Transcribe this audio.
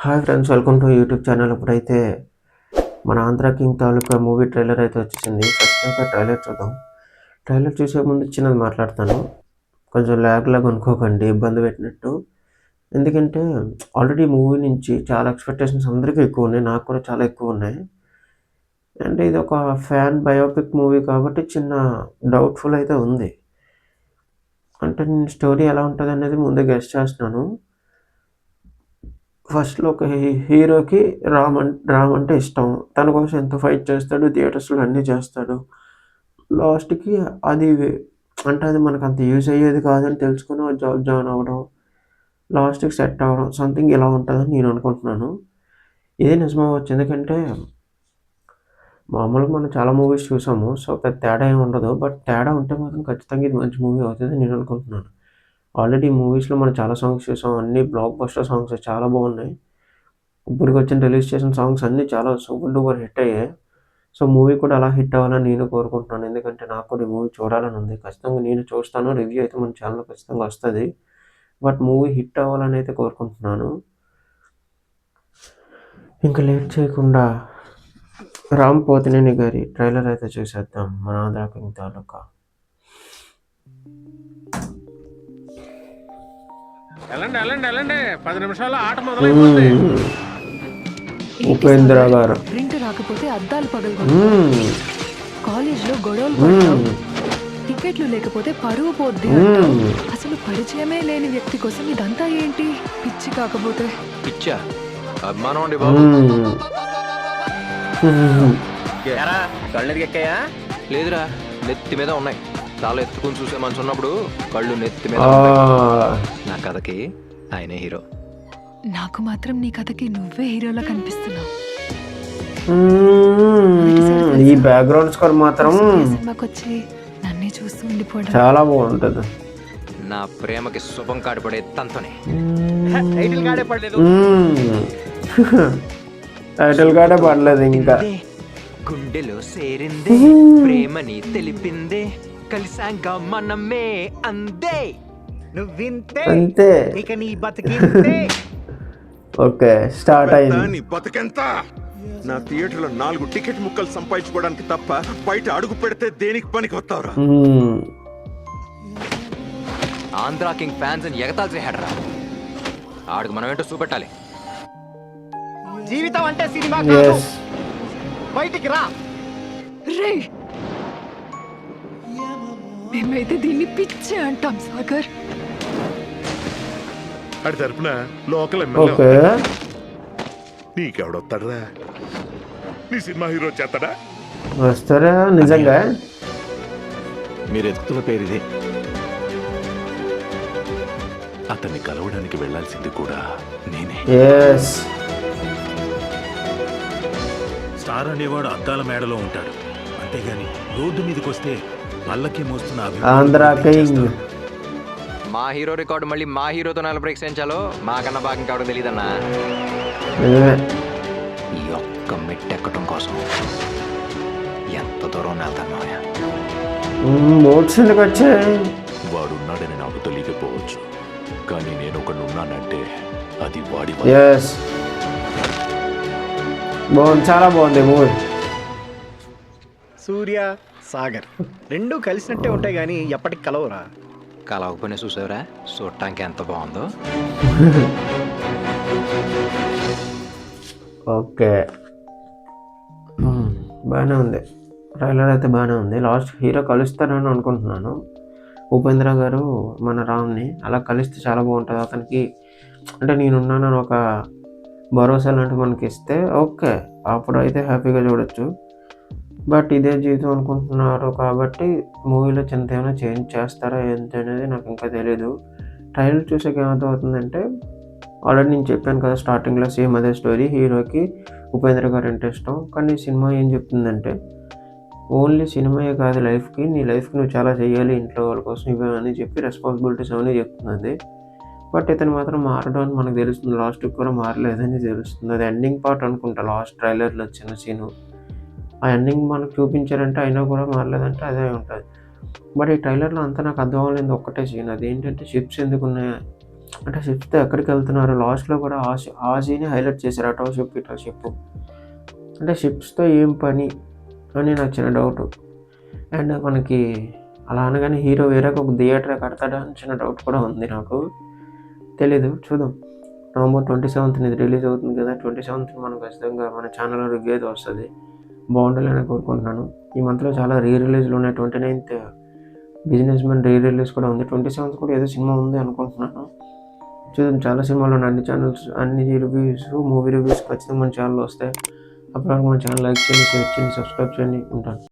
Hi friends, welcome to YouTube channel. ఇప్పుడైతే మన Andhra king తాలూకా movie trailer అయితే వచ్చేసింది. ఫస్ట్ అయితే ట్రైలర్ చూద్దాం. ట్రైలర్ చూసే ముందు చిన్నది మాట్లాడతాను, కొంచెం లాగ్ అనుకోకండి, ఇబ్బంది పెట్టినట్టు. ఎందుకంటే ఆల్రెడీ మూవీ నుంచి చాలా ఎక్స్పెక్టేషన్స్ అందరికీ ఎక్కువ ఉన్నాయి, నాకు కూడా చాలా ఎక్కువ ఉన్నాయి. అంటే ఇది ఒక ఫ్యాన్ బయోపిక్ మూవీ కాబట్టి చిన్న డౌట్ఫుల్ అయితే ఉంది. అంటే నేను స్టోరీ ఎలా ఉంటుంది అనేది ముందే గెస్ట్ చేస్తున్నాను. ఫస్ట్‌లో ఒక హీరోకి రామ్ అంటే ఇష్టం. తన కోసం ఎంత ఫైట్ చేస్తాడు, థియేటర్స్‌లో అన్నీ చేస్తాడు. లాస్ట్‌కి అది అంటే అది మనకంత యూజ్ అయ్యేది కాదని తెలుసుకొని జాబ్ జాయిన్ అవ్వడం, లాస్ట్‌కి సెట్ అవ్వడం, సంథింగ్ ఇలా ఉంటుందని నేను అనుకుంటున్నాను. ఇదే నిజమవ్వచ్చు. ఎందుకంటే మామూలుగా మనం చాలా మూవీస్ చూసాము. సో, పెద్ద తేడా ఏమి ఉండదు. బట్ తేడా ఉంటే మాత్రం ఖచ్చితంగా ఇది మంచి మూవీ అవుతుందని నేను అనుకుంటున్నాను. ఆల్రెడీ మూవీస్‌లో మనం చాలా సాంగ్స్ చూసాం. అన్నీ బ్లాక్ బస్టర్ సాంగ్స్ చాలా బాగున్నాయి. ఇప్పటికొచ్చిన రిలీజ్ చేసిన సాంగ్స్ అన్నీ చాలా సూపర్ డూపర్ హిట్ అయ్యాయి. సో, మూవీ కూడా అలా హిట్ అవ్వాలని నేను కోరుకుంటున్నాను. ఎందుకంటే నాకు కూడా ఈ మూవీ చూడాలని ఉంది. ఖచ్చితంగా నేను చూస్తాను. రివ్యూ అయితే మన ఛానల్‌లో ఖచ్చితంగా వస్తది. బట్ మూవీ హిట్ అవ్వాలని అయితే కోరుకుంటున్నాను. ఇంకా లేట్ చేయకుండా రామ్ పోతినేని గారి ట్రైలర్ అయితే చూసేద్దాం. మన ఆంధ్ర కింగ్ తాలూకా. వెళ్ళండి 10 నిమిషాల్లో ఆట మొదలైపోతుంది. ఉపేంద్ర గారు ప్రింట్ రాకపోతే అద్దాలు పగలగొడతాం, కాలేజ్ లో గొడవలు పడతాం, టికెట్లు లేకపోతే పరువు పోద్ది అంటాం. అసలు పరిచయమే లేని వ్యక్తి కోసం ఇదంతా ఏంటి? పిచ్చి కాకపోతే పిచ్చా? అభిమానం అండి బాబు. కళ్ళకి ఎక్కాయా? లేదురా, నెత్తి మీద ఉన్నాయి. చాలా ఎత్తుకుని చూసే మనసు ఉన్నప్పుడు కళ్ళు నెత్తి మీద ఉంటాయి. నా కథకి ఆయనే హీరో. నాకు మాత్రం నీ కథకి నువ్వే హీరోలా కనిపిస్తున్నావు. ఈ బ్యాక్గ్రౌండ్ స్కోర్ మాత్రం సినిమాకి వచ్చి నన్నే చూస్తూ ఉండిపోవడం చాలా బాగుంటది. నా ప్రేమకి శుభం కాడిపడే తంతనే. టైటిల్ గాడే పడలేదు. టైటిల్ గాడే పడలేదు ఇంకా. గుండెలో సేరిందే, ప్రేమని తెలిపిందే, కలిసాంగా మనమే అందే. నువ్వింతే అంతే. ఇక నీ బతికింతే. ఓకే, స్టార్ట్ అయింది. నీ బతుకెంత? నా థియేటర్లో 4 టికెట్ ముక్కలు సంపాదించుకోవడానికి తప్ప బయట అడుగు పెడితే దేనికి పనికి వస్తావురా? ఆంధ్రా కింగ్ ఫ్యాన్స్ అని ఎగతాలు చేశాడరా. ఆడికి మనం ఏంటో చూపెట్టాలి. జీవితం అంటే సినిమా కాదు, ఎస్, బయటికి రా. రే, మేమైతే దీన్ని పిచ్చి అంటాం సాగర్. అడి తరపున లోకల్ ఎమ్మెల్యే ఓకే. నీకెవడొస్తాడరా? నీ సినిమా హీరో చేస్తాడా? వస్తారా నిజంగా? మీరు ఎత్తుతున్న పేరు ఇదే. అతన్ని కలవడానికి వెళ్ళాల్సింది కూడా నేనే. ఎస్, స్టార్ అనేవాడు అద్దాల మేడలో ఉంటాడు, అంతేగాని రోడ్డు మీదకి వస్తే పల్లకి మోస్తున్న ఆంధ్ర కింగ్. మా హీరో రికార్డు మళ్ళీ మా హీరోతో బ్రేక్స్ వేయించాలో మాకన్నా భాగం కావడం తెలియదన్నా. నిజమే. ఈ ఒక్క మెట్టెక్కడం కోసం ఎంత దూరం వెళ్తాను మావయ్య. మోట్స్ ఎందుకు వచ్చాయి? వాడున్నాడని నాకు తెలియకపోవచ్చు, కానీ నేను ఒకడున్నానంటే అది వాడి ఎస్, బాగుంది, చాలా బాగుంది మూవీ. సూర్య సాగర్ రెండు కలిసినట్టే ఉంటాయి కానీ ఎప్పటికి కలవరా. కలవకపోయినా చూసావురా, చూడటానికి ఎంత బాగుందో. ఓకే, బాగానే ఉంది. ట్రైలర్ అయితే బాగానే ఉంది. లాస్ట్ హీరో కలుస్తారని అనుకుంటున్నాను. ఉపేంద్ర గారు మన రామ్ని అలా కలిస్తే చాలా బాగుంటుంది. అతనికి అంటే నేనున్నానని ఒక భరోసా లాంటివి మనకి ఇస్తే ఓకే, అప్పుడు అయితే హ్యాపీగా చూడొచ్చు. బట్ ఇదే జీవితం అనుకుంటున్నారు కాబట్టి మూవీలో చిన్న ఏమైనా చేంజ్ చేస్తారా ఏంటి అనేది నాకు ఇంకా తెలీదు. ట్రైలర్ చూసాక ఏమవుతుందంటే, ఆల్రెడీ నేను చెప్పాను కదా స్టార్టింగ్లో, సేమ్ అదే స్టోరీ. హీరోకి ఉపేంద్ర గారు అంటే ఇష్టం, కానీ సినిమా ఏం చెప్తుందంటే ఓన్లీ సినిమాయే కాదు లైఫ్కి, నీ లైఫ్కి నువ్వు చాలా చేయాలి ఇంట్లో వాళ్ళ కోసం ఇవే అని చెప్పి రెస్పాన్సిబిలిటీస్ అవన్నీ చెప్తుంది. బట్ ఇతను మాత్రం మారడం అని మనకు తెలుస్తుంది. లాస్ట్కి కూడా మారలేదని తెలుస్తుంది. అది ఎండింగ్ పార్ట్ అనుకుంటా, లాస్ట్ ట్రైలర్లో వచ్చిన సీను. ఆ ఎండింగ్ మనకు చూపించారంటే అయినా కూడా మారలేదంటే అదే ఉంటుంది. బట్ ఈ ట్రైలర్లో అంతా నాకు అర్థం అవ్వలేదు ఒక్కటే సీన్. అదేంటంటే షిప్స్ ఎందుకు ఉన్నాయి, అంటే షిప్తో ఎక్కడికి వెళ్తున్నారు లాస్ట్లో కూడా ఆ సీనే హైలైట్ చేశారు, అటో షిప్ ఇటో షిప్. అంటే షిప్స్తో ఏం పని అని నాకు చిన్న డౌట్. అండ్ మనకి అలా అనగానే హీరో వేరే ఒక థియేటర్ కడతాడా అని చిన్న డౌట్ కూడా ఉంది నాకు, తెలీదు, చూద్దాం. నవంబర్ 27th ఇది రిలీజ్ అవుతుంది కదా, 27th మనం ఖచ్చితంగా మన ఛానల్లో రివ్యూ అయితే వస్తుంది. బాగుండాలని కోరుకుంటున్నాను. ఈ మంత్లో చాలా రిలీజ్లు ఉన్నాయి. 29th బిజినెస్ మ్యాన్ రిలీజ్ కూడా ఉంది. 27th కూడా ఏదో సినిమా ఉంది అనుకుంటున్నాను. చూద్దాం. చాలా సినిమాలు ఉన్నాయి, అన్ని ఛానల్స్, అన్ని రివ్యూస్, మూవీ రివ్యూస్ ఖచ్చితంగా మన ఛానల్లో వస్తాయి. అప్పటివరకు మన ఛానల్ లైక్ చేయండి, షేర్ చేయండి, సబ్స్క్రైబ్ చేయండి. ఉంటాను.